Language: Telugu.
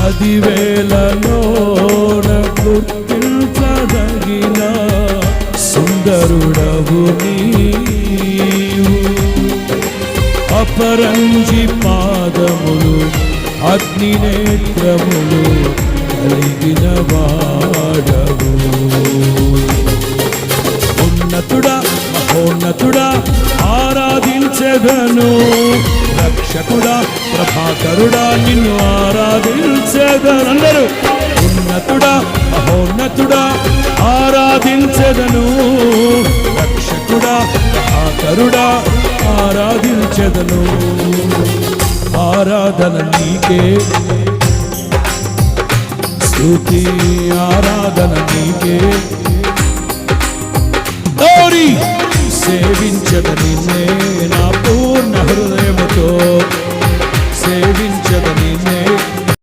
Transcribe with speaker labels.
Speaker 1: 10,000లోన గుర్తించదగిన సుందరుడవు నీవు. అపరంజి పాదములు అగ్ని నేత్రములు కలిగిన వాడవు. ఉన్నతుడా మహోన్నతుడా ఆరాధించెదను, రక్షకుడా ప్రభాకరుడా నిన్ను ఆరాధించెదను. అందరూ ఉన్నతుడా మహోన్నతుడా ఆరాధించెదను, రక్షకుడా ప్రభాకరుడా ఆరాధించెదను. ఆరాధన నీకే, స్తుతి ఆరాధన నీకే. గౌరీ సేవించదని నా పూర్ణ హృదయముతో సేవించదని